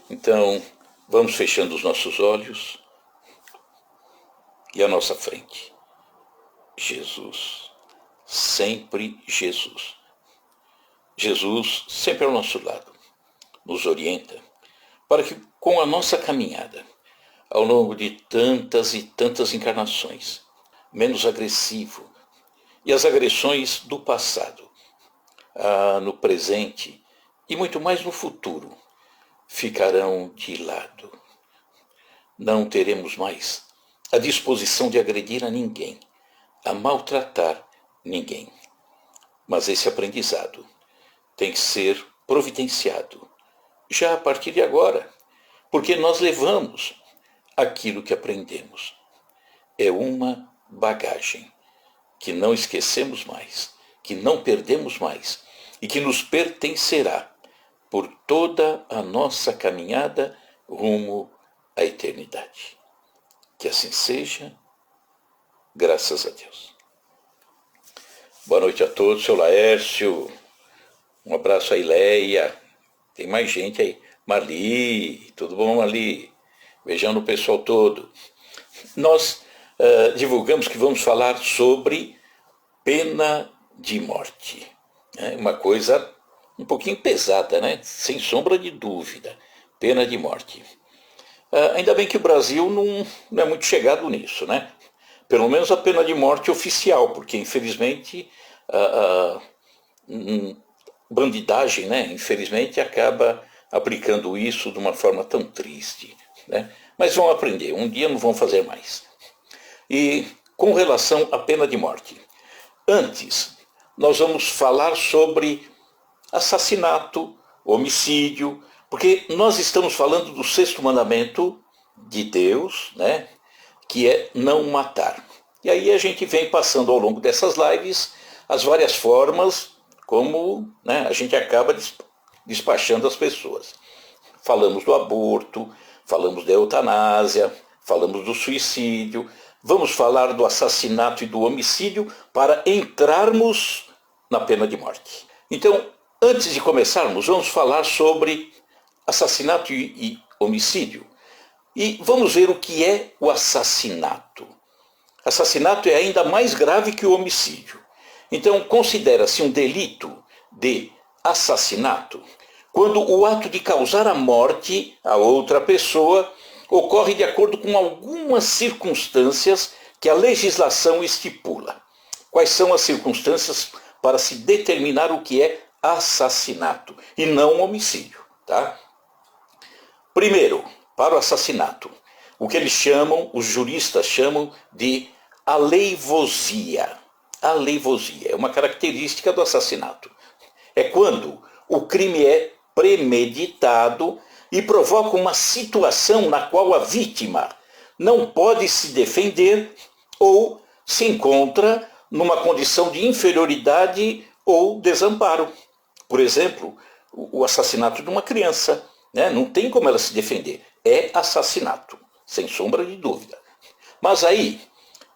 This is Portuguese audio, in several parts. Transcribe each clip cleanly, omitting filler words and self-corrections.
Então, vamos fechando os nossos olhos e à nossa frente. Jesus, sempre Jesus. Jesus sempre ao nosso lado, nos orienta para que com a nossa caminhada, ao longo de tantas e tantas encarnações, menos agressivo, e as agressões do passado, no presente e muito mais no futuro, ficarão de lado. Não teremos mais a disposição de agredir a ninguém, a maltratar ninguém. Mas esse aprendizado tem que ser providenciado já a partir de agora, porque nós levamos aquilo que aprendemos. É uma bagagem que não esquecemos mais, que não perdemos mais e que nos pertencerá por toda a nossa caminhada rumo à eternidade. Que assim seja, graças a Deus. Boa noite a todos, seu Laércio. Um abraço a Ileia. Tem mais gente aí. Marli, tudo bom, Marli? Beijando o pessoal todo. Nós divulgamos que vamos falar sobre pena de morte. Uma coisa um pouquinho pesada, né? Sem sombra de dúvida. Pena de morte. Ainda bem que o Brasil não é muito chegado nisso, né? Pelo menos a pena de morte oficial, porque infelizmente bandidagem, né? Infelizmente acaba aplicando isso de uma forma tão triste, né? Mas vão aprender, um dia não vão fazer mais. E com relação à pena de morte, antes nós vamos falar sobre assassinato, homicídio, porque nós estamos falando do sexto mandamento de Deus, né? Que é não matar. E aí a gente vem passando ao longo dessas lives as várias formas como, né, a gente acaba despachando as pessoas. Falamos do aborto, falamos da eutanásia, falamos do suicídio, vamos falar do assassinato e do homicídio para entrarmos na pena de morte. Então, antes de começarmos, vamos falar sobre assassinato e homicídio. E vamos ver o que é o assassinato. Assassinato é ainda mais grave que o homicídio. Então, considera-se um delito de assassinato quando o ato de causar a morte a outra pessoa ocorre de acordo com algumas circunstâncias que a legislação estipula. Quais são as circunstâncias para se determinar o que é assassinato e não homicídio, tá? Primeiro, para o assassinato, o que eles chamam, os juristas chamam de aleivosia. Aleivosia é uma característica do assassinato. É quando o crime é premeditado e provoca uma situação na qual a vítima não pode se defender ou se encontra numa condição de inferioridade ou desamparo. Por exemplo, o assassinato de uma criança, né? Não tem como ela se defender. É assassinato, sem sombra de dúvida. Mas aí,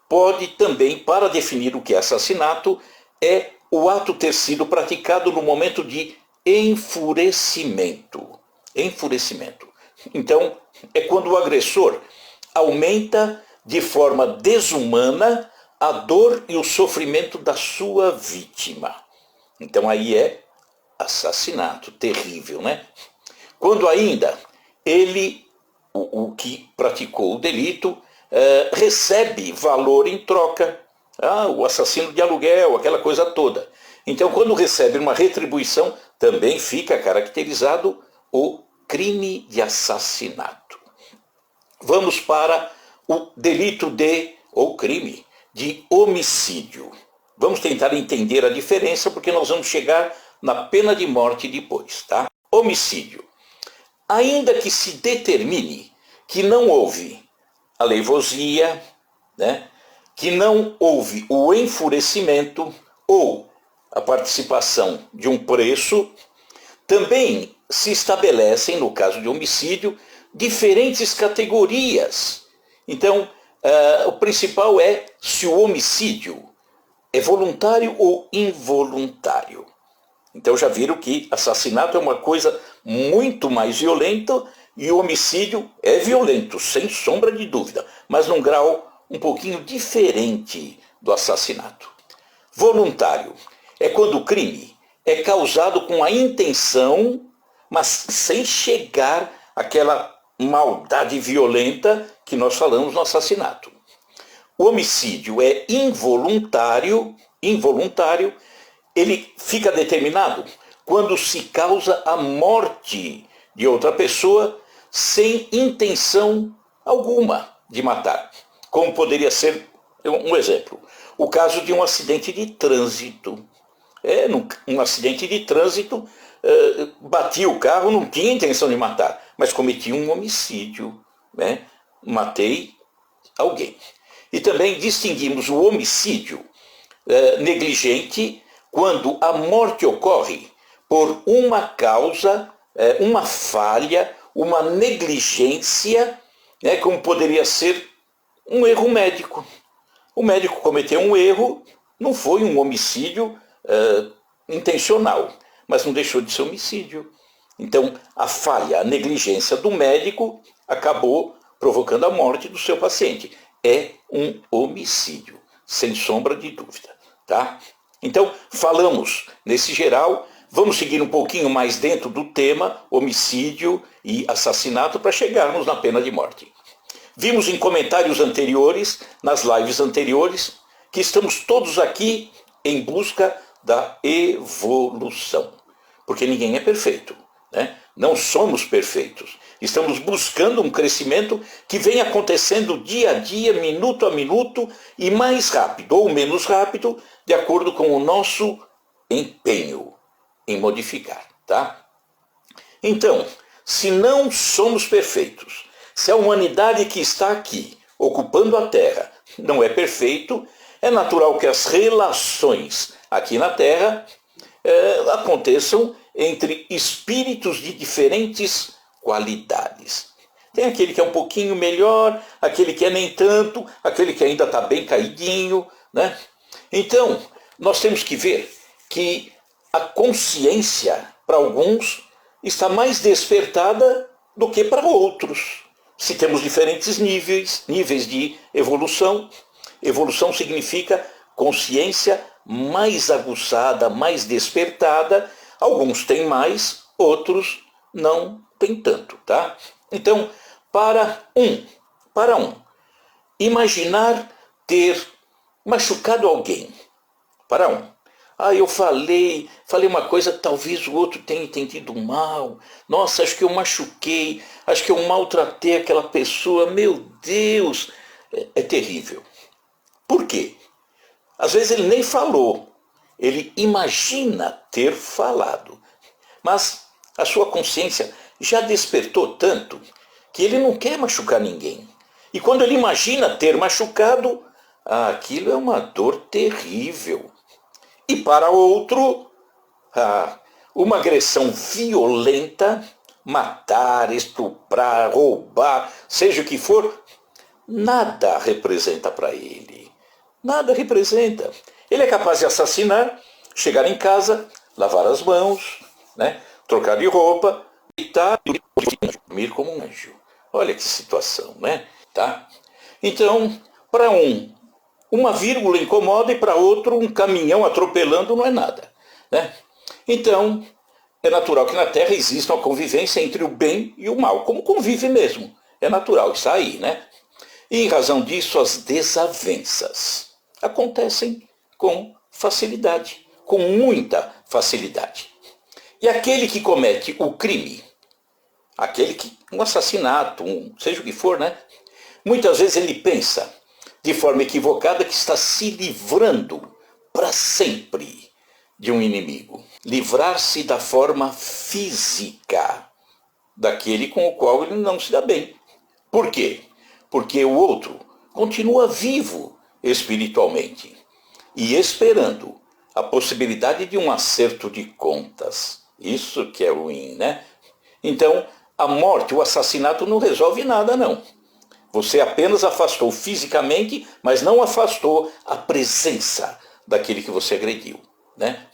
pode também, para definir o que é assassinato, é o ato ter sido praticado no momento de enfurecimento. Enfurecimento. Então, é quando o agressor aumenta de forma desumana a dor e o sofrimento da sua vítima. Então aí é assassinato, terrível, né? Quando ainda ele, o que praticou o delito, recebe valor em troca. O assassino de aluguel, aquela coisa toda. Então, quando recebe uma retribuição, também fica caracterizado o crime de assassinato. Vamos para o delito ou crime de homicídio. Vamos tentar entender a diferença, porque nós vamos chegar na pena de morte depois, tá? Homicídio. Ainda que se determine que não houve aleivosia, né? Que não houve o enfurecimento ou a participação de um preço, também se estabelecem, no caso de homicídio, diferentes categorias. Então, o principal é se o homicídio é voluntário ou involuntário. Então já viram que assassinato é uma coisa muito mais violenta e o homicídio é violento, sem sombra de dúvida, mas num grau um pouquinho diferente do assassinato. Voluntário é quando o crime é causado com a intenção, mas sem chegar àquela maldade violenta que nós falamos no assassinato. O homicídio é involuntário, ele fica determinado quando se causa a morte de outra pessoa sem intenção alguma de matar. Como poderia ser um exemplo, o caso de um acidente de trânsito. Num acidente de trânsito, bati o carro, não tinha intenção de matar, mas cometi um homicídio, né? Matei alguém. E também distinguimos o homicídio negligente quando a morte ocorre por uma causa, uma falha, uma negligência, né, como poderia ser um erro médico. O médico cometeu um erro, não foi um homicídio intencional, mas não deixou de ser homicídio. Então, a falha, a negligência do médico acabou provocando a morte do seu paciente. É um homicídio, sem sombra de dúvida, tá? Então, falamos nesse geral, vamos seguir um pouquinho mais dentro do tema homicídio e assassinato para chegarmos na pena de morte. Vimos em comentários anteriores, nas lives anteriores, que estamos todos aqui em busca da evolução, porque ninguém é perfeito, né? Não somos perfeitos. Estamos buscando um crescimento que vem acontecendo dia a dia, minuto a minuto, e mais rápido ou menos rápido, de acordo com o nosso empenho em modificar, tá? Então, se não somos perfeitos, se a humanidade que está aqui, ocupando a Terra, não é perfeito, é natural que as relações aqui na Terra aconteçam entre espíritos de diferentes qualidades. Tem aquele que é um pouquinho melhor, aquele que é nem tanto, aquele que ainda está bem caidinho, né? Então, nós temos que ver que a consciência, para alguns, está mais despertada do que para outros. Se temos diferentes níveis de evolução, evolução significa consciência mais aguçada, mais despertada. Alguns têm mais, outros não têm tanto, tá? Então, para um, imaginar ter machucado alguém. Para um. Eu falei uma coisa, talvez o outro tenha entendido mal. Nossa, acho que eu machuquei, acho que eu maltratei aquela pessoa. Meu Deus, é terrível. Por quê? Às vezes ele nem falou, ele imagina ter falado. Mas a sua consciência já despertou tanto que ele não quer machucar ninguém. E quando ele imagina ter machucado, aquilo é uma dor terrível. E para outro, uma agressão violenta, matar, estuprar, roubar, seja o que for, nada representa para ele. Nada representa. Ele é capaz de assassinar, chegar em casa, lavar as mãos, né, trocar de roupa, deitar e dormir como um anjo. Olha que situação, né? Tá? Então, para uma vírgula incomoda e para outro um caminhão atropelando não é nada, né? Então, é natural que na Terra exista uma convivência entre o bem e o mal, como convive mesmo. É natural, está aí, né? E em razão disso, as desavenças acontecem com facilidade, com muita facilidade. E aquele que comete o crime, um assassinato, seja o que for, né? Muitas vezes ele pensa de forma equivocada que está se livrando para sempre de um inimigo. Livrar-se da forma física daquele com o qual ele não se dá bem. Por quê? Porque o outro continua vivo espiritualmente e esperando a possibilidade de um acerto de contas. Isso que é ruim, né? Então, a morte, o assassinato não resolve nada, não. Você apenas afastou fisicamente, mas não afastou a presença daquele que você agrediu, né?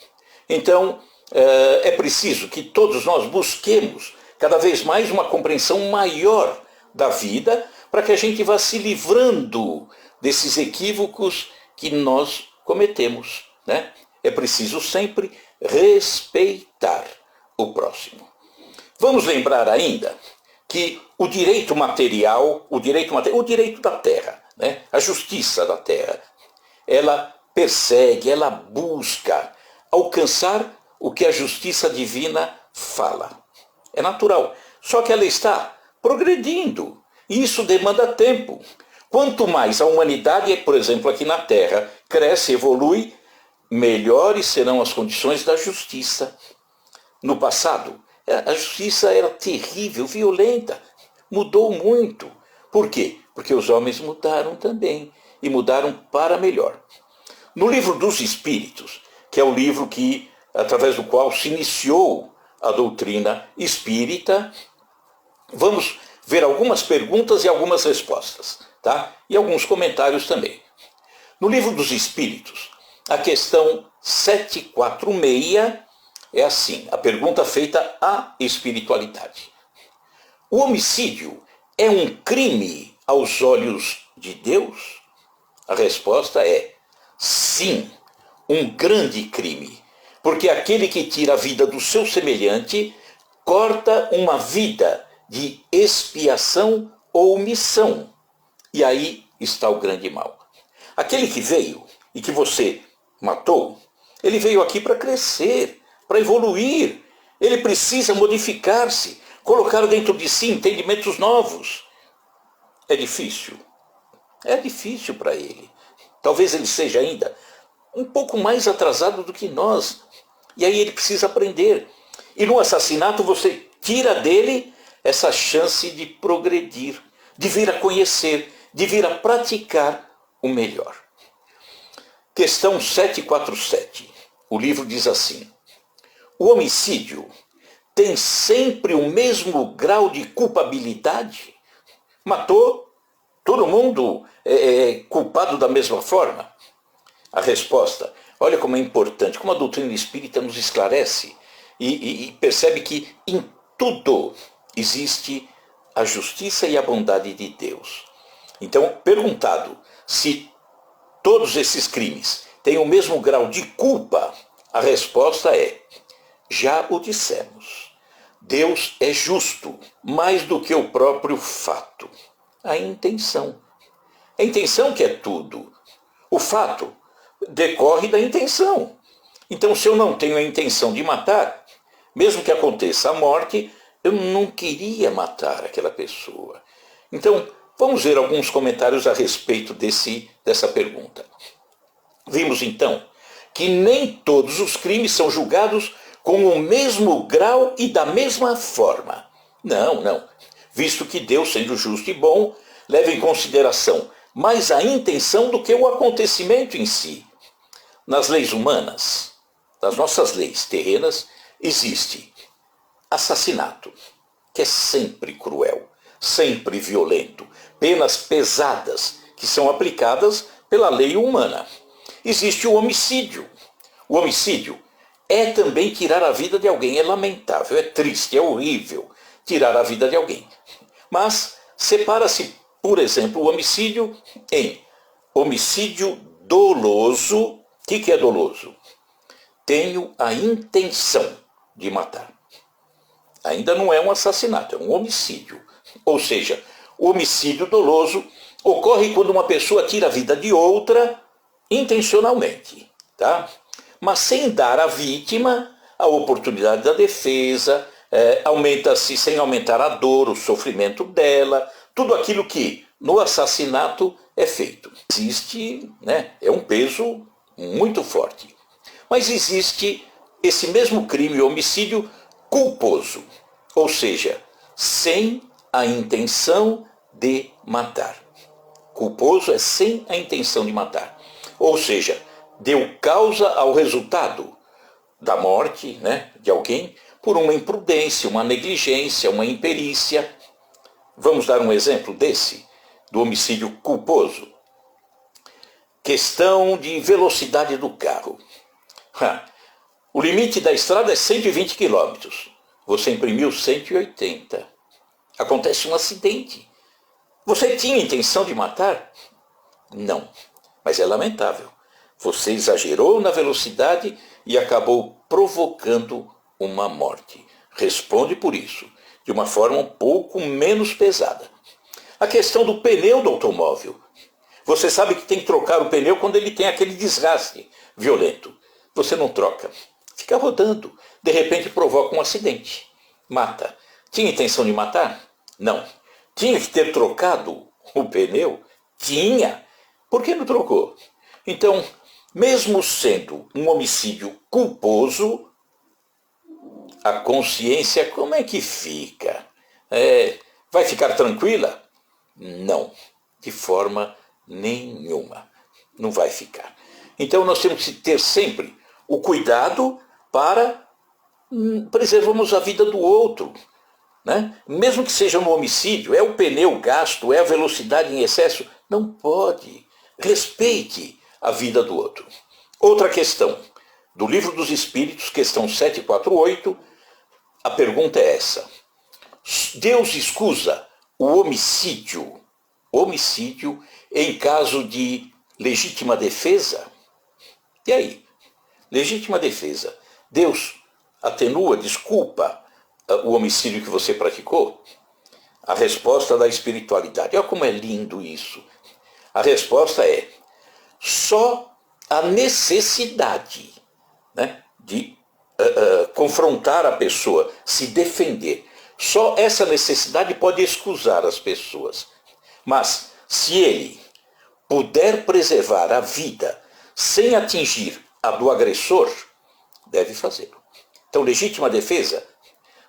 Então, é preciso que todos nós busquemos cada vez mais uma compreensão maior da vida para que a gente vá se livrando desses equívocos que nós cometemos, né? É preciso sempre respeitar o próximo. Vamos lembrar ainda que o direito material, o direito da terra, né? A justiça da terra, ela persegue, ela busca alcançar o que a justiça divina fala. É natural. Só que ela está progredindo. E isso demanda tempo. Quanto mais a humanidade, por exemplo, aqui na Terra, cresce, evolui, melhores serão as condições da justiça. No passado, a justiça era terrível, violenta. Mudou muito. Por quê? Porque os homens mudaram também. E mudaram para melhor. No livro dos Espíritos, que é o livro através do qual se iniciou a doutrina espírita, vamos ver algumas perguntas e algumas respostas, tá? E alguns comentários também. No livro dos Espíritos, a questão 746 é assim, a pergunta feita à espiritualidade. O homicídio é um crime aos olhos de Deus? A resposta é sim, um grande crime, porque aquele que tira a vida do seu semelhante corta uma vida de expiação ou missão. E aí está o grande mal. Aquele que veio e que você matou, ele veio aqui para crescer, para evoluir. Ele precisa modificar-se, colocar dentro de si entendimentos novos. É difícil para ele. Talvez ele seja ainda um pouco mais atrasado do que nós. E aí ele precisa aprender. E no assassinato você tira dele essa chance de progredir, de vir a conhecer, de vir a praticar o melhor. Questão 747. O livro diz assim: o homicídio tem sempre o mesmo grau de culpabilidade? Matou? Todo mundo é culpado da mesma forma? A resposta, olha como é importante, como a doutrina espírita nos esclarece e percebe que em tudo existe a justiça e a bondade de Deus. Então, perguntado se todos esses crimes têm o mesmo grau de culpa, a resposta é: já o dissemos. Deus é justo, mais do que o próprio fato. A intenção. A intenção que é tudo. O fato decorre da intenção. Então, se eu não tenho a intenção de matar, mesmo que aconteça a morte, eu não queria matar aquela pessoa. Então, vamos ver alguns comentários a respeito dessa pergunta. Vimos, então, que nem todos os crimes são julgados com o mesmo grau e da mesma forma. Não. Visto que Deus, sendo justo e bom, leva em consideração mais a intenção do que o acontecimento em si. Nas leis humanas, nas nossas leis terrenas, existe assassinato, que é sempre cruel, sempre violento, penas pesadas que são aplicadas pela lei humana. Existe o homicídio. O homicídio é também tirar a vida de alguém. É lamentável, é triste, é horrível tirar a vida de alguém. Mas separa-se, por exemplo, o homicídio em homicídio doloso. O que é doloso? Tenho a intenção de matar. Ainda não é um assassinato, é um homicídio. Ou seja, o homicídio doloso ocorre quando uma pessoa tira a vida de outra intencionalmente, tá? Mas sem dar à vítima a oportunidade da defesa, aumenta-se sem aumentar a dor, o sofrimento dela, tudo aquilo que no assassinato é feito. Existe, é um peso muito forte. Mas existe esse mesmo crime, homicídio culposo, ou seja, sem a intenção de matar. Culposo é sem a intenção de matar. Ou seja, deu causa ao resultado da morte, de alguém por uma imprudência, uma negligência, uma imperícia. Vamos dar um exemplo desse, do homicídio culposo. Questão de velocidade do carro. O limite da estrada é 120 quilômetros. Você imprimiu 180. Acontece um acidente. Você tinha intenção de matar? Não, mas é lamentável. Você exagerou na velocidade e acabou provocando uma morte. Responde por isso, de uma forma um pouco menos pesada. A questão do pneu do automóvel. Você sabe que tem que trocar o pneu quando ele tem aquele desgaste violento. Você não troca. Fica rodando. De repente provoca um acidente. Mata. Tinha intenção de matar? Não. Tinha que ter trocado o pneu? Tinha. Por que não trocou? Então, mesmo sendo um homicídio culposo, a consciência como é que fica? Vai ficar tranquila? Não, de forma nenhuma. Não vai ficar. Então nós temos que ter sempre o cuidado para preservarmos a vida do outro. Né? Mesmo que seja um homicídio, é o pneu gasto, é a velocidade em excesso, não pode. Respeite a vida do outro. Outra questão, do Livro dos Espíritos, questão 748, a pergunta é essa. Deus escusa o homicídio em caso de legítima defesa? E aí? Legítima defesa. Deus atenua, desculpa o homicídio que você praticou? A resposta da espiritualidade. Olha como é lindo isso. A resposta é só a necessidade, né, de confrontar a pessoa, se defender. Só essa necessidade pode excusar as pessoas. Mas se ele puder preservar a vida sem atingir a do agressor, deve fazê-lo. Então, legítima defesa,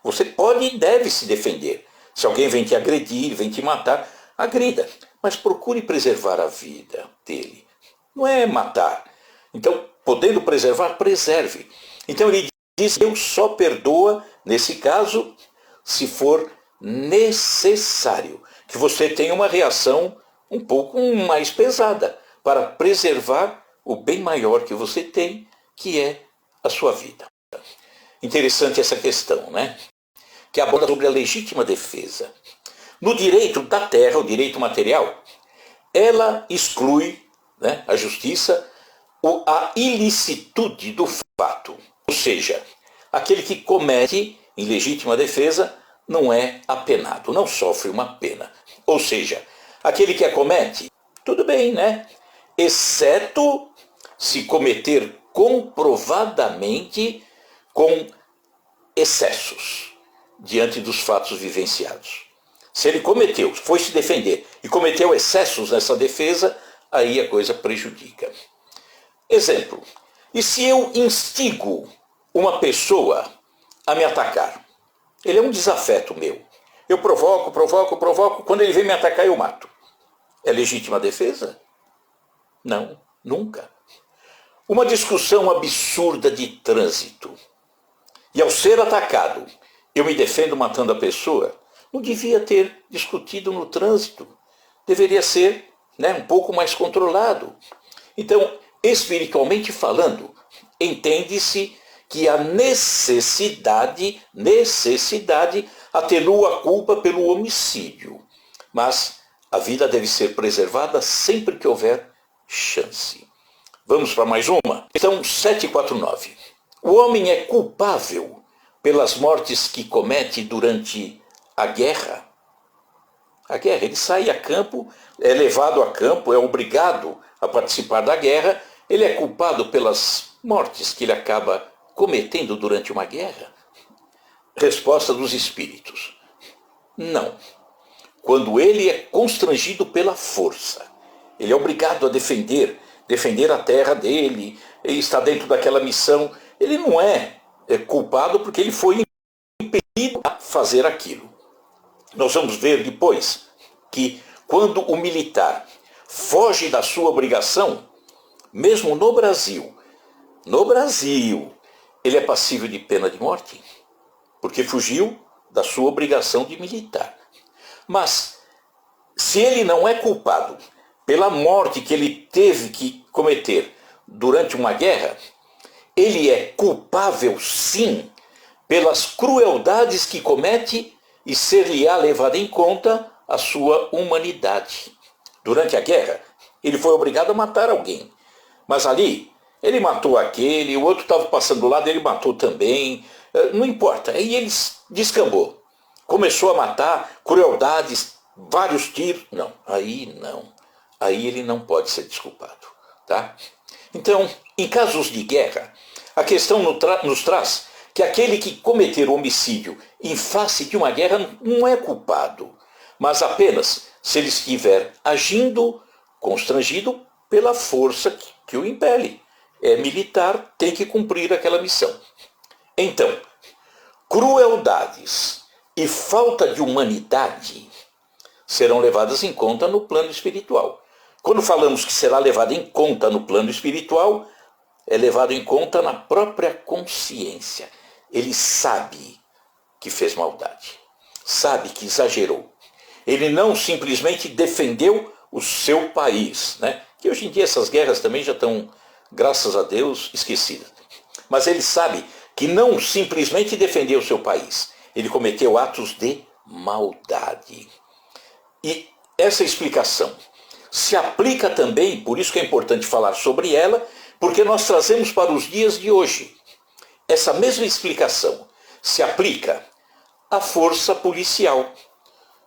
você pode e deve se defender. Se alguém vem te agredir, vem te matar, agrida. Mas procure preservar a vida dele. Não é matar. Então, podendo preservar, preserve. Então ele diz que Deus só perdoa, nesse caso, se for necessário. Que você tenha uma reação um pouco mais pesada para preservar o bem maior que você tem, que é a sua vida. Interessante essa questão, né? Que aborda sobre a legítima defesa. No direito da terra, o direito material, ela exclui, né, a justiça, a ilicitude do fato. Ou seja, aquele que comete em legítima defesa não é apenado, não sofre uma pena. Ou seja, aquele que a comete, tudo bem, né? Exceto se cometer comprovadamente com excessos diante dos fatos vivenciados. Se ele cometeu, foi se defender e cometeu excessos nessa defesa, aí a coisa prejudica. Exemplo, e se eu instigo uma pessoa a me atacar? Ele é um desafeto meu. Eu provoco, quando ele vem me atacar eu mato. É legítima defesa? Não, nunca. Uma discussão absurda de trânsito. E ao ser atacado, eu me defendo matando a pessoa? Não devia ter discutido no trânsito. Deveria ser, né, um pouco mais controlado. Então, espiritualmente falando, entende-se que a necessidade atenua a culpa pelo homicídio. Mas a vida deve ser preservada sempre que houver chance. Vamos para mais uma? Questão 749. O homem é culpável pelas mortes que comete durante a guerra? A guerra, ele sai a campo, é levado a campo, é obrigado a participar da guerra, ele é culpado pelas mortes que ele acaba cometendo durante uma guerra? Resposta dos espíritos: não. Quando ele é constrangido pela força, ele é obrigado a defender a terra dele, ele está dentro daquela missão, ele não é culpado porque ele foi impedido a fazer aquilo. Nós vamos ver depois que quando o militar foge da sua obrigação, mesmo no Brasil, ele é passível de pena de morte, porque fugiu da sua obrigação de militar. Mas, se ele não é culpado pela morte que ele teve que cometer durante uma guerra, ele é culpável, sim, pelas crueldades que comete e ser-lhe-á levada em conta a sua humanidade. Durante a guerra, ele foi obrigado a matar alguém. Mas ali, ele matou aquele, o outro estava passando do lado, ele matou também. Não importa. Aí ele descambou. Começou a matar, crueldades, vários tiros. Não, aí não. Aí ele não pode ser desculpado. Tá? Então, em casos de guerra, a questão nos traz que aquele que cometer homicídio em face de uma guerra não é culpado, mas apenas se ele estiver agindo constrangido pela força que o impele. É militar, tem que cumprir aquela missão. Então, crueldades e falta de humanidade serão levadas em conta no plano espiritual. Quando falamos que será levado em conta no plano espiritual, é levado em conta na própria consciência. Ele sabe que fez maldade, sabe que exagerou. Ele não simplesmente defendeu o seu país, né? Que hoje em dia essas guerras também já estão, graças a Deus, esquecidas. Mas ele sabe que não simplesmente defendeu o seu país, ele cometeu atos de maldade. E essa explicação se aplica também, por isso que é importante falar sobre ela, porque nós trazemos para os dias de hoje. Essa mesma explicação se aplica à força policial.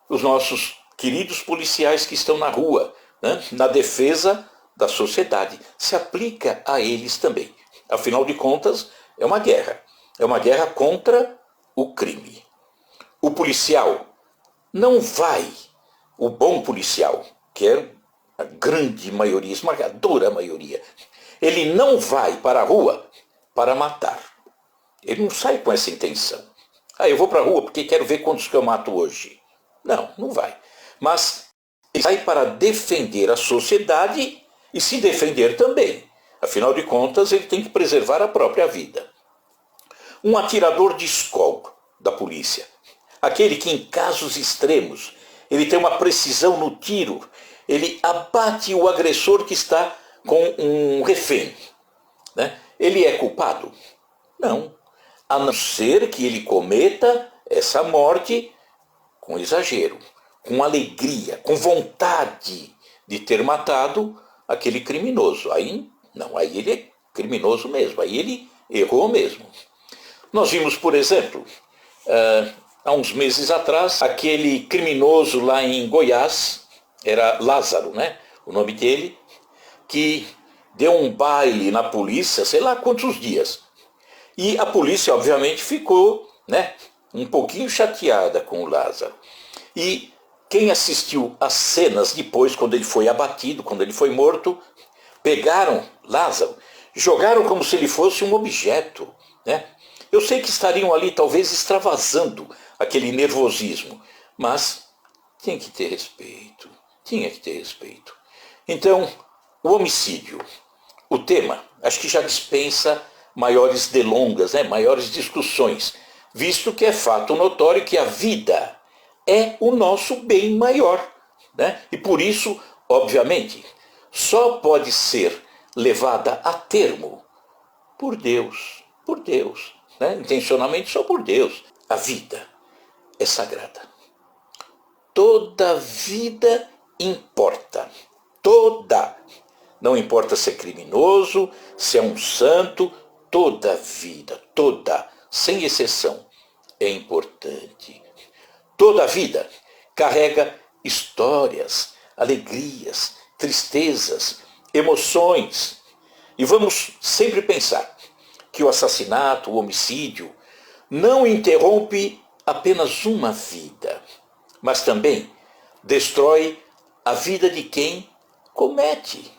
Os nossos queridos policiais que estão na rua, né, na defesa da sociedade. Se aplica a eles também. Afinal de contas, é uma guerra. É uma guerra contra o crime. O policial não vai, o bom policial, que é a grande maioria, esmagadora maioria, ele não vai para a rua para matar. Ele não sai com essa intenção. Eu vou para a rua porque quero ver quantos que eu mato hoje. Não, não vai. Mas ele sai para defender a sociedade e se defender também. Afinal de contas, ele tem que preservar a própria vida. Um atirador de escolta da polícia, aquele que em casos extremos, ele tem uma precisão no tiro, ele abate o agressor que está com um refém, né? Ele é culpado? Não. A não ser que ele cometa essa morte com exagero, com alegria, com vontade de ter matado aquele criminoso. Aí não, aí ele é criminoso mesmo, aí ele errou mesmo. Nós vimos, por exemplo, há uns meses atrás, aquele criminoso lá em Goiás, era Lázaro, né? O nome dele, que deu um baile na polícia, sei lá quantos dias. E a polícia, obviamente, ficou, né, um pouquinho chateada com o Lázaro. E quem assistiu às cenas depois, quando ele foi abatido, quando ele foi morto, pegaram Lázaro, jogaram como se ele fosse um objeto, né? Eu sei que estariam ali talvez extravasando aquele nervosismo, mas tinha que ter respeito, tinha que ter respeito. Então, o homicídio, o tema, acho que já dispensa maiores delongas, né? Maiores discussões, visto que é fato notório que a vida é o nosso bem maior, né? E por isso, obviamente, só pode ser levada a termo por Deus, né? Intencionalmente só por Deus. A vida é sagrada. Toda vida importa. Toda. Não importa se é criminoso, se é um santo, toda vida, toda, sem exceção, é importante. Toda vida carrega histórias, alegrias, tristezas, emoções. E vamos sempre pensar que o assassinato, o homicídio, não interrompe apenas uma vida, mas também destrói a vida de quem comete,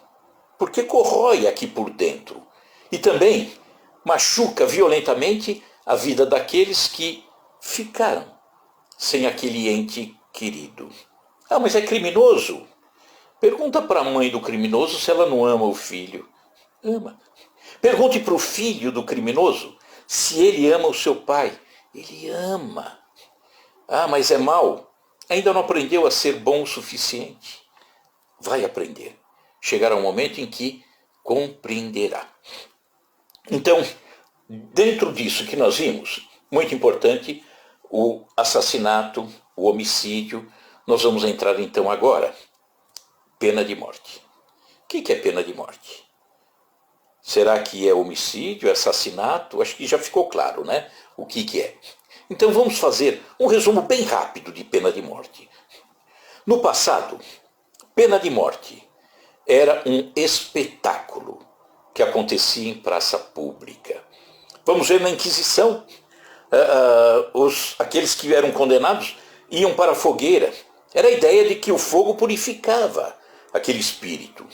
porque corrói aqui por dentro. E também machuca violentamente a vida daqueles que ficaram sem aquele ente querido. Mas é criminoso? Pergunta para a mãe do criminoso se ela não ama o filho. Ama. Pergunte para o filho do criminoso se ele ama o seu pai. Ele ama. Mas é mau. Ainda não aprendeu a ser bom o suficiente. Vai aprender. Chegará um momento em que compreenderá. Então, dentro disso que nós vimos, muito importante, o assassinato, o homicídio, nós vamos entrar então agora. Pena de morte. O que é pena de morte? Será que é homicídio, é assassinato? Acho que já ficou claro, né? O que é. Então vamos fazer um resumo bem rápido de pena de morte. No passado, pena de morte era um espetáculo que acontecia em praça pública. Vamos ver na Inquisição, aqueles que eram condenados iam para a fogueira. Era a ideia de que o fogo purificava aquele espírito.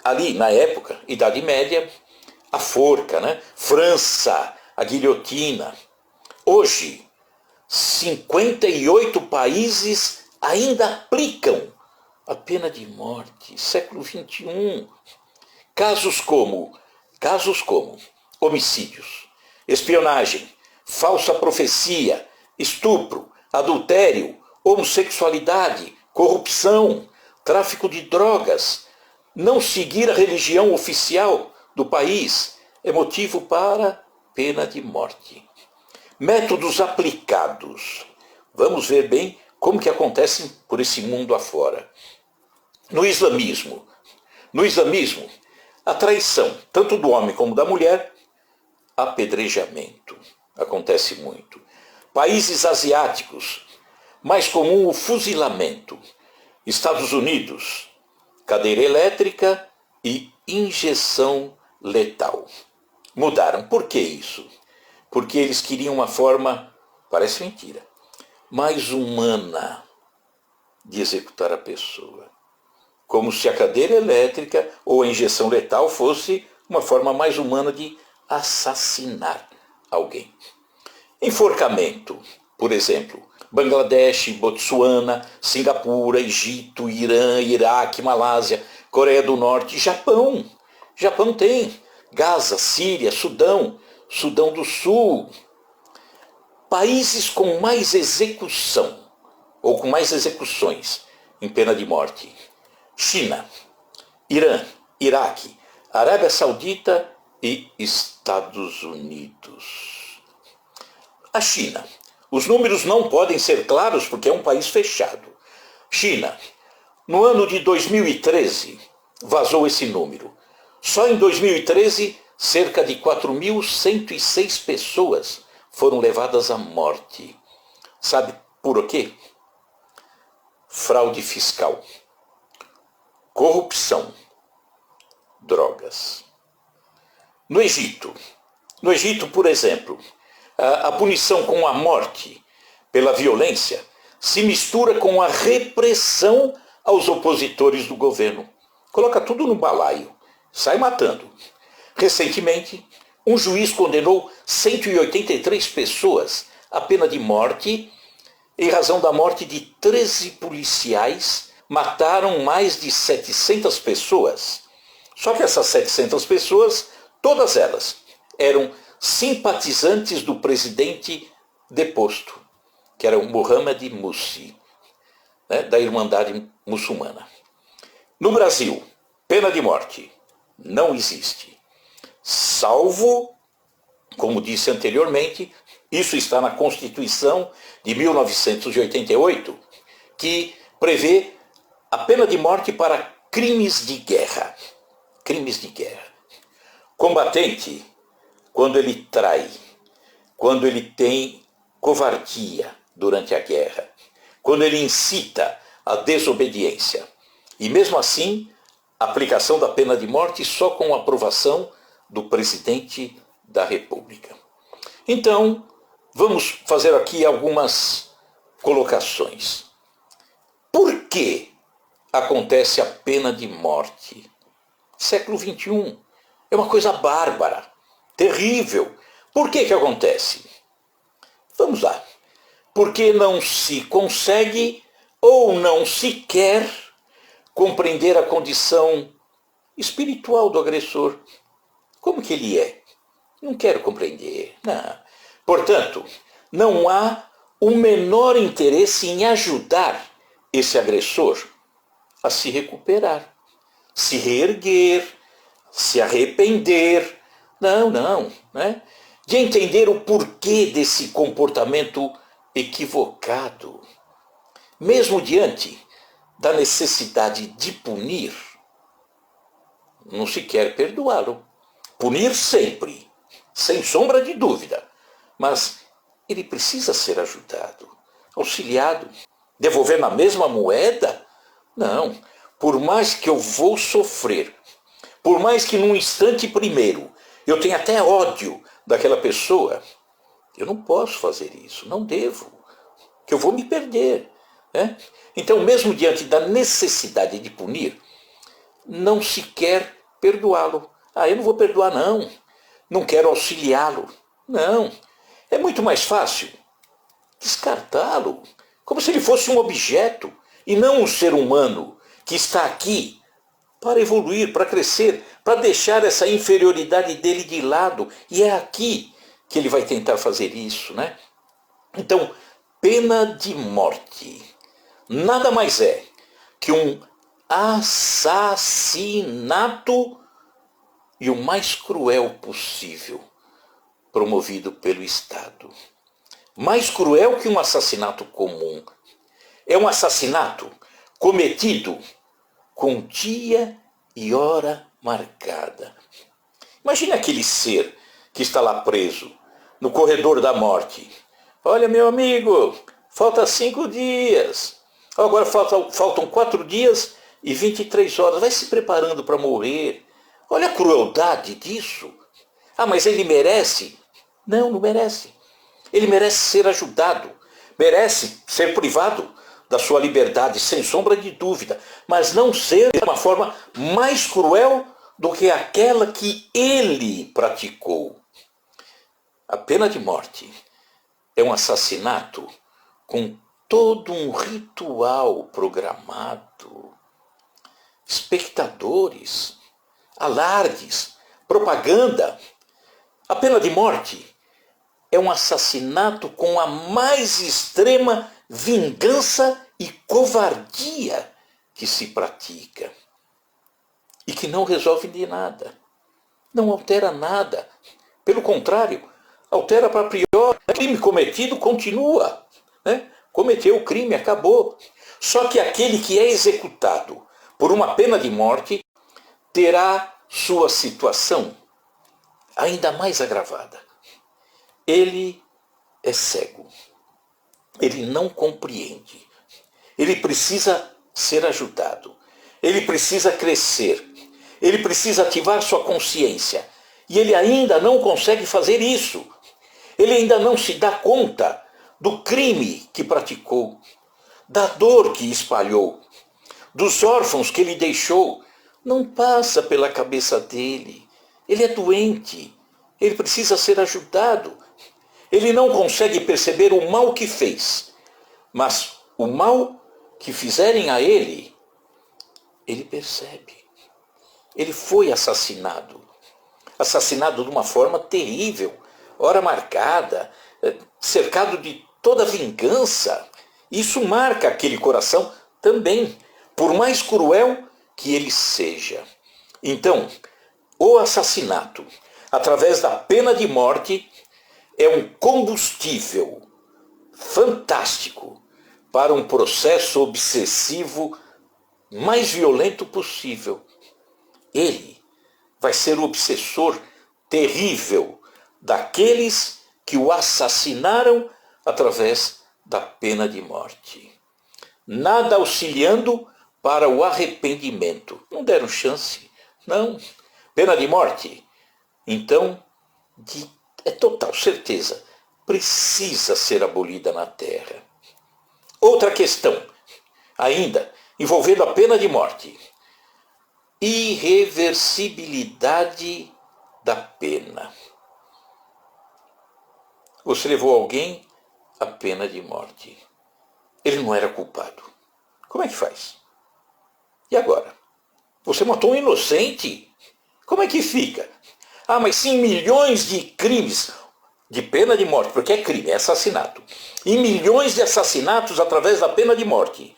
Ali, na época, Idade Média, a forca, né? França, a guilhotina. Hoje, 58 países ainda aplicam a pena de morte. Século XXI. Casos como homicídios, espionagem, falsa profecia, estupro, adultério, homossexualidade, corrupção, tráfico de drogas, não seguir a religião oficial do país é motivo para pena de morte. Métodos aplicados. Vamos ver bem como que acontecem por esse mundo afora. No islamismo, a traição, tanto do homem como da mulher, apedrejamento. Acontece muito. Países asiáticos, mais comum o fuzilamento. Estados Unidos, cadeira elétrica e injeção letal. Mudaram. Por que isso? Porque eles queriam uma forma, parece mentira, mais humana de executar a pessoa. Como se a cadeira elétrica ou a injeção letal fosse uma forma mais humana de assassinar alguém. Enforcamento, por exemplo, Bangladesh, Botsuana, Singapura, Egito, Irã, Iraque, Malásia, Coreia do Norte, Japão. Japão tem Gaza, Síria, Sudão, Sudão do Sul. Países com mais execução, ou com mais execuções em pena de morte. China, Irã, Iraque, Arábia Saudita e Estados Unidos. A China. Os números não podem ser claros porque é um país fechado. China. No ano de 2013, vazou esse número. Só em 2013, cerca de 4.106 pessoas foram levadas à morte. Sabe por quê? Fraude fiscal, corrupção, drogas. No Egito, por exemplo, a punição com a morte pela violência se mistura com a repressão aos opositores do governo. Coloca tudo no balaio, sai matando. Recentemente, um juiz condenou 183 pessoas à pena de morte em razão da morte de 13 policiais. Mataram mais de 700 pessoas. Só que essas 700 pessoas, todas elas, eram simpatizantes do presidente deposto, que era o Mohamed Morsi, né, da Irmandade Muçulmana. No Brasil, pena de morte não existe. Salvo, como disse anteriormente, isso está na Constituição de 1988, que prevê a pena de morte para crimes de guerra. Crimes de guerra. Combatente, quando ele trai, quando ele tem covardia durante a guerra, quando ele incita a desobediência. E mesmo assim, a aplicação da pena de morte só com a aprovação do presidente da República. Então, vamos fazer aqui algumas colocações. Por que acontece a pena de morte? Século XXI. É uma coisa bárbara, terrível. Por que acontece? Vamos lá. Porque não se consegue ou não se quer compreender a condição espiritual do agressor. Como que ele é? Não quero compreender. Não. Portanto, não há o menor interesse em ajudar esse agressor a se recuperar, se reerguer, se arrepender, Não, não, né? De entender o porquê desse comportamento equivocado. Mesmo diante da necessidade de punir, não se quer perdoá-lo. Punir sempre, sem sombra de dúvida. Mas ele precisa ser ajudado, auxiliado. Devolver na mesma moeda? Não. Por mais que eu vou sofrer, por mais que num instante primeiro eu tenha até ódio daquela pessoa, eu não posso fazer isso, não devo, que eu vou me perder. Né? Então, mesmo diante da necessidade de punir, não se quer perdoá-lo. Eu não vou perdoar, não. Não quero auxiliá-lo. Não. É muito mais fácil descartá-lo, como se ele fosse um objeto e não um ser humano que está aqui para evoluir, para crescer, para deixar essa inferioridade dele de lado. E é aqui que ele vai tentar fazer isso, né? Então, pena de morte nada mais é que um assassinato, e o mais cruel possível, promovido pelo Estado. Mais cruel que um assassinato comum. É um assassinato cometido com dia e hora marcada. Imagine aquele ser que está lá preso, no corredor da morte. Olha, meu amigo, falta 5 dias. Agora faltam 4 dias e 23 horas. Vai se preparando para morrer. Olha a crueldade disso. Mas ele merece? Não, não merece. Ele merece ser ajudado. Merece ser privado da sua liberdade, sem sombra de dúvida. Mas não ser de uma forma mais cruel do que aquela que ele praticou. A pena de morte é um assassinato com todo um ritual programado. Espectadores, alardes, propaganda. A pena de morte é um assassinato com a mais extrema vingança e covardia que se pratica. E que não resolve de nada. Não altera nada. Pelo contrário, altera para pior. O crime cometido continua. Né? Cometeu o crime, acabou. Só que aquele que é executado por uma pena de morte terá sua situação ainda mais agravada. Ele é cego. Ele não compreende. Ele precisa ser ajudado. Ele precisa crescer. Ele precisa ativar sua consciência. E ele ainda não consegue fazer isso. Ele ainda não se dá conta do crime que praticou, da dor que espalhou, dos órfãos que ele deixou. Não passa pela cabeça dele. Ele é doente. Ele precisa ser ajudado. Ele não consegue perceber o mal que fez. Mas o mal que fizerem a ele, ele percebe. Ele foi assassinado. Assassinado de uma forma terrível, hora marcada, cercado de toda vingança. Isso marca aquele coração também, por mais cruel que ele seja. Então, o assassinato, através da pena de morte, é um combustível fantástico para um processo obsessivo mais violento possível. Ele vai ser o obsessor terrível daqueles que o assassinaram através da pena de morte. Nada auxiliando para o arrependimento. Não deram chance. Não. Pena de morte. Então, é total certeza, precisa ser abolida na Terra. Outra questão, ainda, envolvendo a pena de morte. Irreversibilidade da pena. Você levou alguém à pena de morte. Ele não era culpado. Como é que faz? E agora? Você matou um inocente? Como é que fica? Mas sim, milhões de crimes de pena de morte, porque é crime, é assassinato. E milhões de assassinatos através da pena de morte.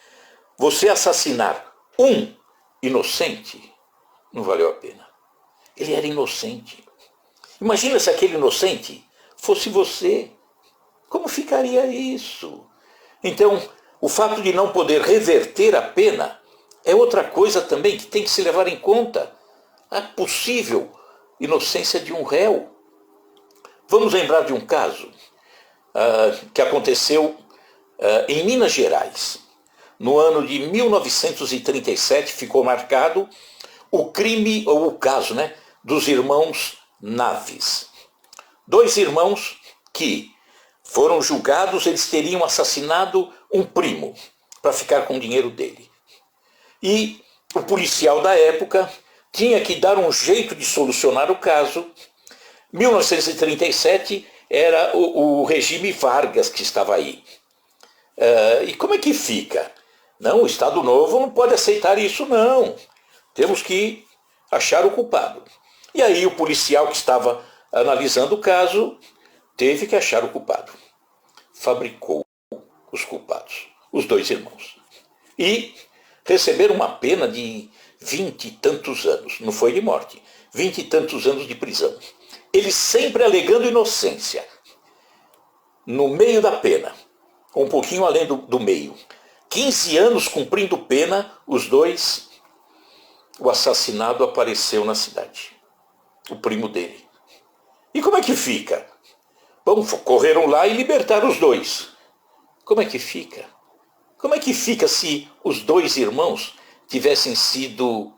Você assassinar um inocente não valeu a pena. Ele era inocente. Imagina se aquele inocente fosse você. Como ficaria isso? Então, o fato de não poder reverter a pena é outra coisa também que tem que se levar em conta. A possível inocência de um réu. Vamos lembrar de um caso que aconteceu em Minas Gerais. No ano de 1937 ficou marcado o crime, ou o caso, dos irmãos Naves. Dois irmãos que foram julgados, eles teriam assassinado um primo para ficar com o dinheiro dele. E o policial da época tinha que dar um jeito de solucionar o caso. 1937 era o regime Vargas que estava aí. E como é que fica? Não, o Estado Novo não pode aceitar isso, não. Temos que achar o culpado. E aí o policial que estava analisando o caso teve que achar o culpado. Fabricou os culpados, os dois irmãos. E receberam uma pena de 20 e tantos anos. Não foi de morte. 20 e tantos anos de prisão. Eles sempre alegando inocência. No meio da pena, um pouquinho além do meio, 15 anos cumprindo pena, os dois, o assassinado apareceu na cidade. O primo dele. E como é que fica? Bom, correram lá e libertaram os dois. Como é que fica? Como é que fica se os dois irmãos tivessem sido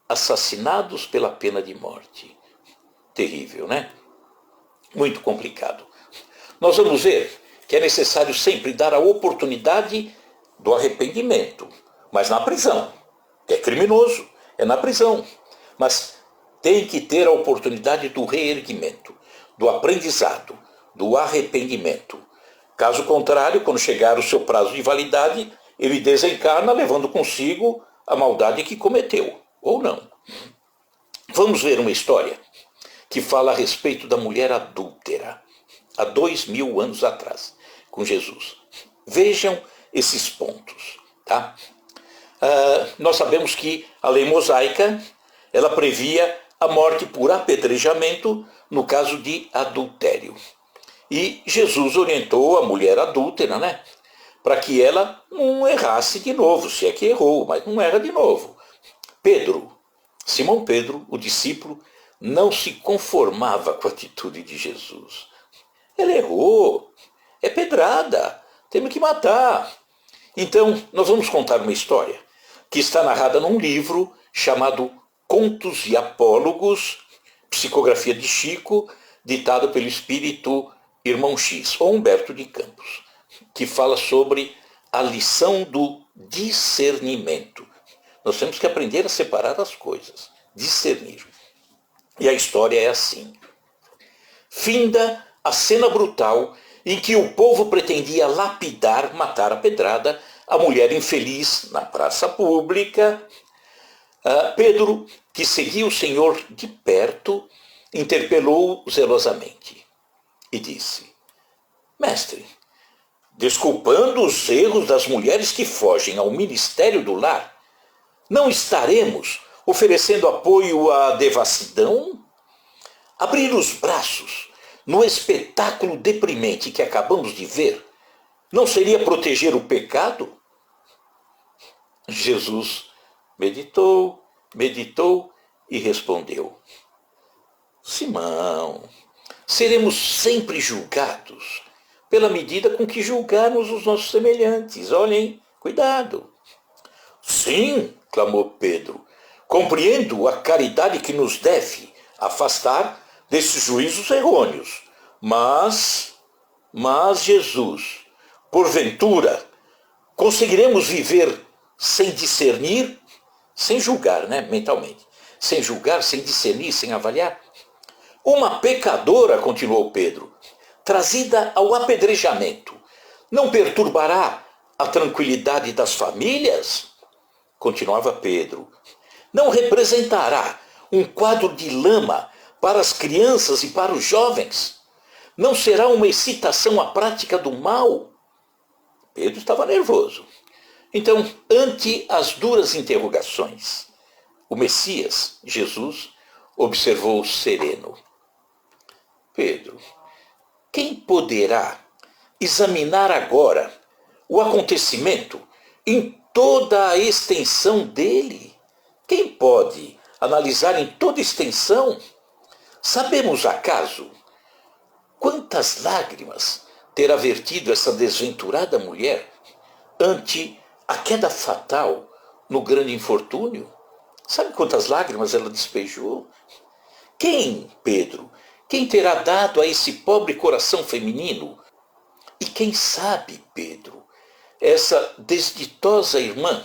assassinados pela pena de morte? Terrível, né? Muito complicado. Nós vamos ver que é necessário sempre dar a oportunidade do arrependimento, mas na prisão. É criminoso, é na prisão. Mas tem que ter a oportunidade do reerguimento, do aprendizado, do arrependimento. Caso contrário, quando chegar o seu prazo de validade, ele desencarna levando consigo a maldade que cometeu, ou não. Vamos ver uma história que fala a respeito da mulher adúltera, há 2000 anos atrás, com Jesus. Vejam esses pontos. Tá? Nós sabemos que a lei mosaica ela previa a morte por apedrejamento no caso de adultério. E Jesus orientou a mulher adúltera, para que ela não errasse de novo, se é que errou, mas não erra de novo. Simão Pedro, o discípulo, não se conformava com a atitude de Jesus. Ele errou, é pedrada, temos que matar. Então, nós vamos contar uma história que está narrada num livro chamado Contos e Apólogos, psicografia de Chico, ditado pelo espírito Irmão X, ou Humberto de Campos, que fala sobre a lição do discernimento. Nós temos que aprender a separar as coisas, discernir. E a história é assim. Finda a cena brutal em que o povo pretendia lapidar, matar a pedrada, a mulher infeliz na praça pública. Pedro, que seguia o Senhor de perto, interpelou-o zelosamente e disse: Mestre, desculpando os erros das mulheres que fogem ao ministério do lar, não estaremos oferecendo apoio à devassidão? Abrir os braços no espetáculo deprimente que acabamos de ver não seria proteger o pecado? Jesus meditou e respondeu: Simão, seremos sempre julgados pela medida com que julgarmos os nossos semelhantes. Olhem, cuidado. Sim, clamou Pedro, compreendo a caridade que nos deve afastar desses juízos errôneos. Mas, Jesus, porventura, conseguiremos viver sem discernir, sem julgar, mentalmente, sem julgar, sem discernir, sem avaliar? Uma pecadora, continuou Pedro, trazida ao apedrejamento, não perturbará a tranquilidade das famílias? Continuava Pedro. Não representará um quadro de lama para as crianças e para os jovens? Não será uma excitação à prática do mal? Pedro estava nervoso. Então, ante as duras interrogações, o Messias, Jesus, observou sereno. Pedro, quem poderá examinar agora o acontecimento em toda a extensão dele? Quem pode analisar em toda extensão? Sabemos acaso quantas lágrimas terá vertido essa desventurada mulher ante a queda fatal no grande infortúnio? Sabe quantas lágrimas ela despejou? Quem, Pedro, quem terá dado a esse pobre coração feminino? E quem sabe, Pedro, essa desditosa irmã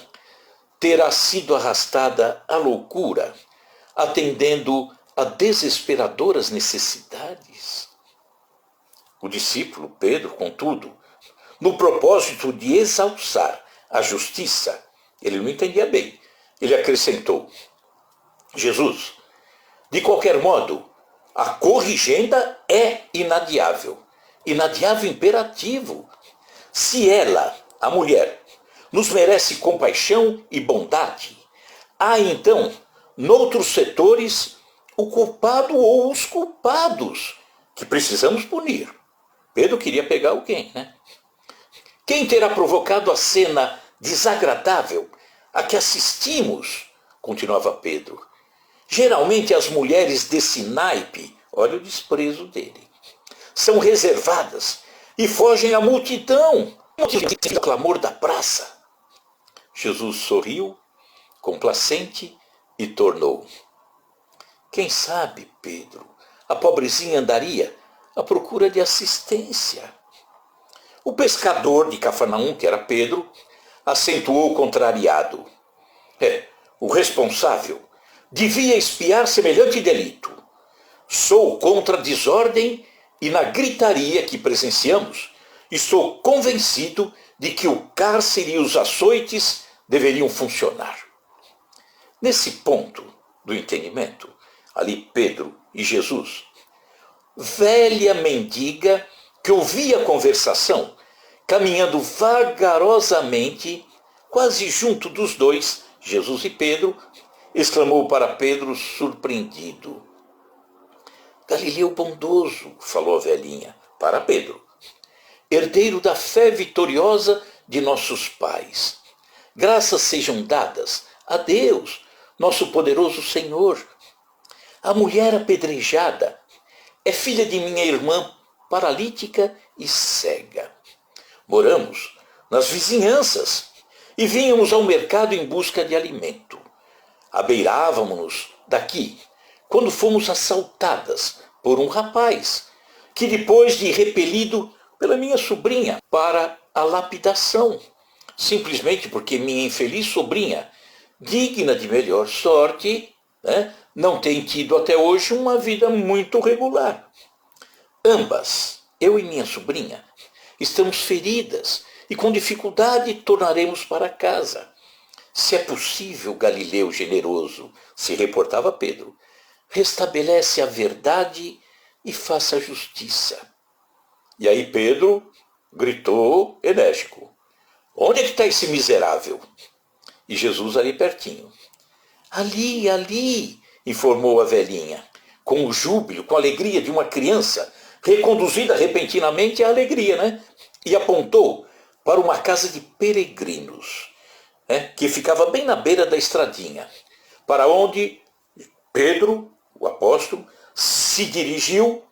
terá sido arrastada à loucura, atendendo a desesperadoras necessidades? O discípulo Pedro, contudo, no propósito de exalçar a justiça, ele não entendia bem. Ele acrescentou: Jesus, de qualquer modo, a corrigenda é inadiável. Inadiável imperativo. Se ela, a mulher, nos merece compaixão e bondade, há então, noutros setores, o culpado ou os culpados que precisamos punir. Pedro queria pegar alguém, né? Quem terá provocado a cena desagradável a que assistimos? Continuava Pedro. Geralmente as mulheres desse naipe, olha o desprezo dele, são reservadas e fogem à multidão, o clamor da praça. Jesus sorriu, complacente, e tornou: quem sabe, Pedro, a pobrezinha andaria à procura de assistência. O pescador de Cafarnaum, que era Pedro, acentuou contrariado: o responsável devia expiar semelhante delito. Sou contra a desordem e na gritaria que presenciamos, estou convencido de que o cárcere e os açoites deveriam funcionar. Nesse ponto do entendimento, ali Pedro e Jesus, velha mendiga que ouvia a conversação, caminhando vagarosamente, quase junto dos dois, Jesus e Pedro, exclamou para Pedro surpreendido: Galileu bondoso, falou a velhinha para Pedro, herdeiro da fé vitoriosa de nossos pais. Graças sejam dadas a Deus, nosso poderoso Senhor. A mulher apedrejada é filha de minha irmã paralítica e cega. Moramos nas vizinhanças e vínhamos ao mercado em busca de alimento. Abeirávamos-nos daqui quando fomos assaltadas por um rapaz que, depois de repelido pela minha sobrinha para a lapidação, simplesmente porque minha infeliz sobrinha, digna de melhor sorte, não tem tido até hoje uma vida muito regular. Ambas, eu e minha sobrinha, estamos feridas e com dificuldade tornaremos para casa. Se é possível, Galileu generoso, se reportava Pedro, restabelece a verdade e faça a justiça. E aí Pedro gritou enérgico: onde é que está esse miserável? E Jesus ali pertinho. Ali, ali, informou a velhinha, com o júbilo, com a alegria de uma criança reconduzida repentinamente à alegria, né? E apontou para uma casa de peregrinos, que ficava bem na beira da estradinha, para onde Pedro, o apóstolo, se dirigiu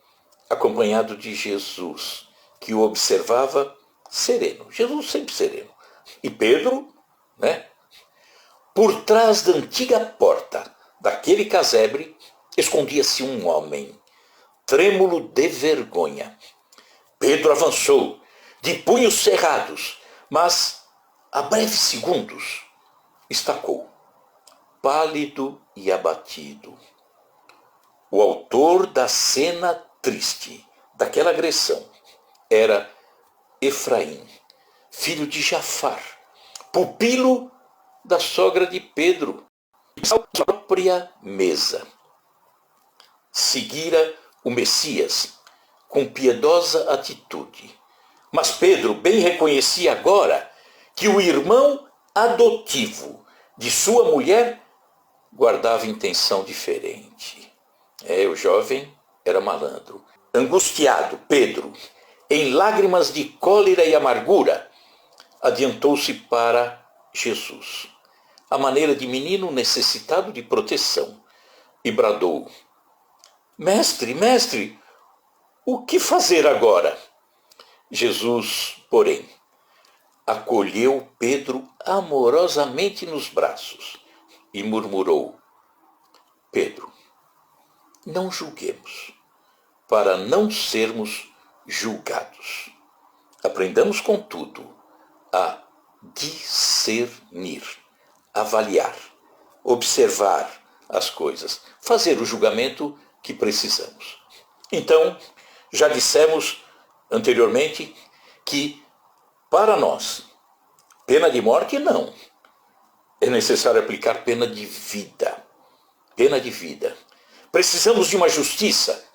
acompanhado de Jesus, que o observava sereno. Jesus sempre sereno. E Pedro, por trás da antiga porta daquele casebre, escondia-se um homem, trêmulo de vergonha. Pedro avançou, de punhos cerrados, mas, a breves segundos, estacou, pálido e abatido. O autor da cena triste, daquela agressão, era Efraim, filho de Jafar, pupilo da sogra de Pedro, à própria mesa. Seguira o Messias com piedosa atitude. Mas Pedro bem reconhecia agora que o irmão adotivo de sua mulher guardava intenção diferente. O jovem era malandro. Angustiado, Pedro, em lágrimas de cólera e amargura, adiantou-se para Jesus, à maneira de menino necessitado de proteção, e bradou: Mestre, mestre, o que fazer agora? Jesus, porém, acolheu Pedro amorosamente nos braços e murmurou: Pedro, não julguemos, para não sermos julgados. Aprendamos, contudo, a discernir, avaliar, observar as coisas, fazer o julgamento que precisamos. Então, já dissemos anteriormente que, para nós, pena de morte não. É necessário aplicar pena de vida. Pena de vida. Precisamos de uma justiça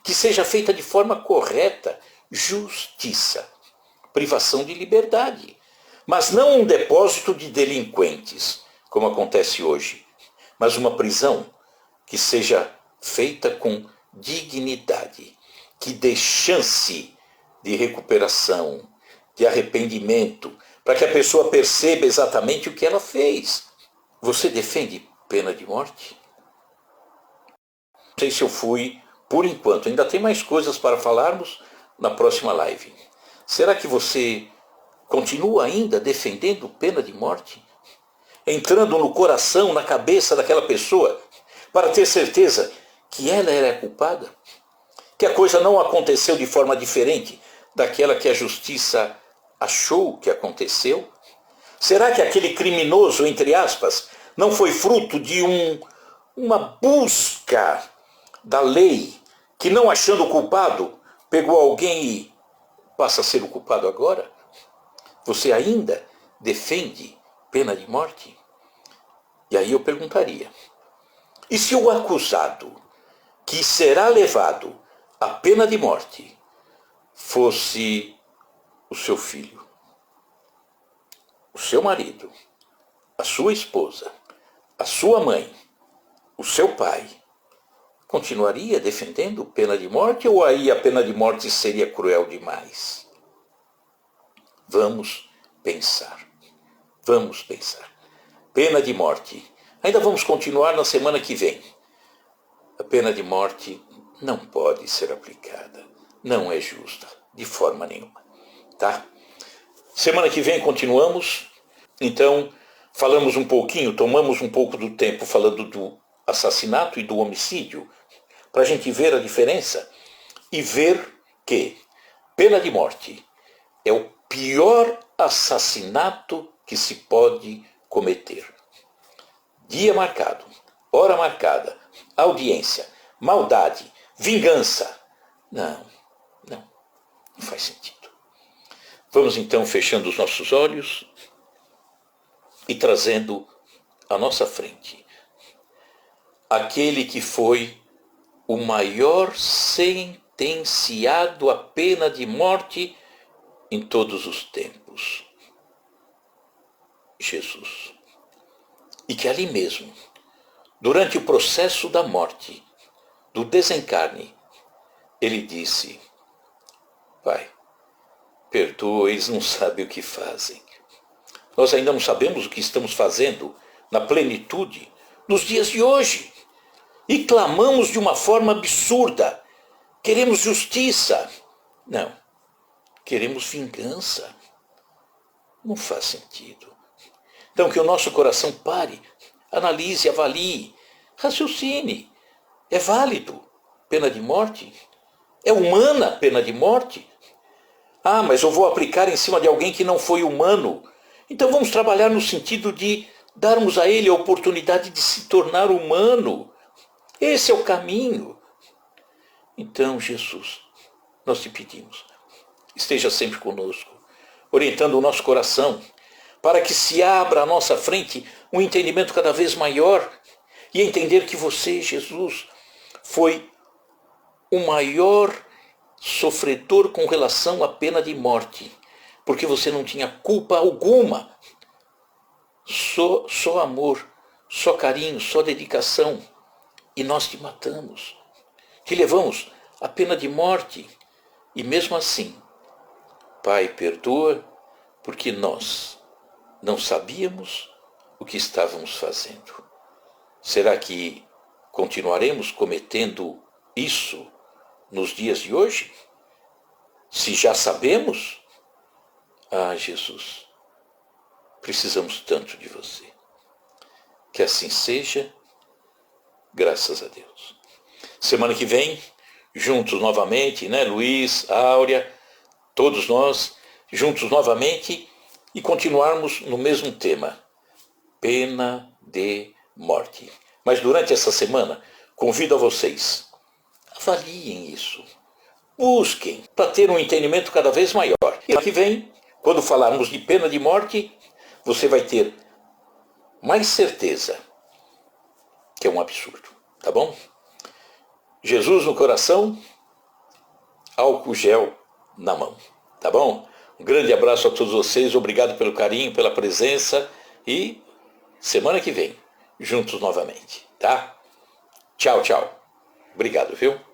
que seja feita de forma correta. Justiça. Privação de liberdade. Mas não um depósito de delinquentes, como acontece hoje, mas uma prisão que seja feita com dignidade, que dê chance de recuperação, de arrependimento, para que a pessoa perceba exatamente o que ela fez. Você defende pena de morte? Não sei se eu fui, por enquanto. Ainda tem mais coisas para falarmos na próxima live. Será que você continua ainda defendendo pena de morte? Entrando no coração, na cabeça daquela pessoa, para ter certeza que ela era culpada? Que a coisa não aconteceu de forma diferente daquela que a justiça achou que aconteceu? Será que aquele criminoso, entre aspas, não foi fruto de uma busca da lei, que não achando o culpado, pegou alguém e passa a ser o culpado agora? Você ainda defende pena de morte? E aí eu perguntaria, e se o acusado, que será levado à pena de morte, fosse o seu filho, o seu marido, a sua esposa, a sua mãe, o seu pai, continuaria defendendo pena de morte ou aí a pena de morte seria cruel demais? Vamos pensar. Vamos pensar. Pena de morte. Ainda vamos continuar na semana que vem. A pena de morte não pode ser aplicada. Não é justa, de forma nenhuma. Tá? Semana que vem continuamos. Então, falamos um pouquinho, tomamos um pouco do tempo falando do assassinato e do homicídio, para a gente ver a diferença e ver que pena de morte é o pior assassinato que se pode cometer. Dia marcado, hora marcada, audiência, maldade, vingança. Não faz sentido. Vamos então fechando os nossos olhos e trazendo à nossa frente aquele que foi o maior sentenciado à pena de morte em todos os tempos, Jesus. E que ali mesmo, durante o processo da morte, do desencarne, ele disse: Pai, perdoa, eles não sabem o que fazem. Nós ainda não sabemos o que estamos fazendo na plenitude nos dias de hoje. E clamamos de uma forma absurda. Queremos justiça. Não. Queremos vingança. Não faz sentido. Então que o nosso coração pare, analise, avalie, raciocine. É válido pena de morte? É humana a pena de morte? Ah, mas eu vou aplicar em cima de alguém que não foi humano. Então vamos trabalhar no sentido de darmos a ele a oportunidade de se tornar humano. Esse é o caminho. Então, Jesus, nós te pedimos, esteja sempre conosco, orientando o nosso coração, para que se abra à nossa frente um entendimento cada vez maior e entender que você, Jesus, foi o maior sofredor com relação à pena de morte, porque você não tinha culpa alguma, só amor, só carinho, só dedicação. E nós te matamos, te levamos a pena de morte. E mesmo assim, Pai, perdoa, porque nós não sabíamos o que estávamos fazendo. Será que continuaremos cometendo isso nos dias de hoje? Se já sabemos, Jesus, precisamos tanto de você. Que assim seja, graças a Deus. Semana que vem, juntos novamente, né, Luiz, Áurea, todos nós, juntos novamente e continuarmos no mesmo tema, pena de morte. Mas durante essa semana, convido a vocês, avaliem isso, busquem para ter um entendimento cada vez maior. E ano que vem, quando falarmos de pena de morte, você vai ter mais certeza que é um absurdo, tá bom? Jesus no coração, álcool gel na mão, tá bom? Um grande abraço a todos vocês, obrigado pelo carinho, pela presença e semana que vem, juntos novamente, tá? Tchau, tchau. Obrigado, viu?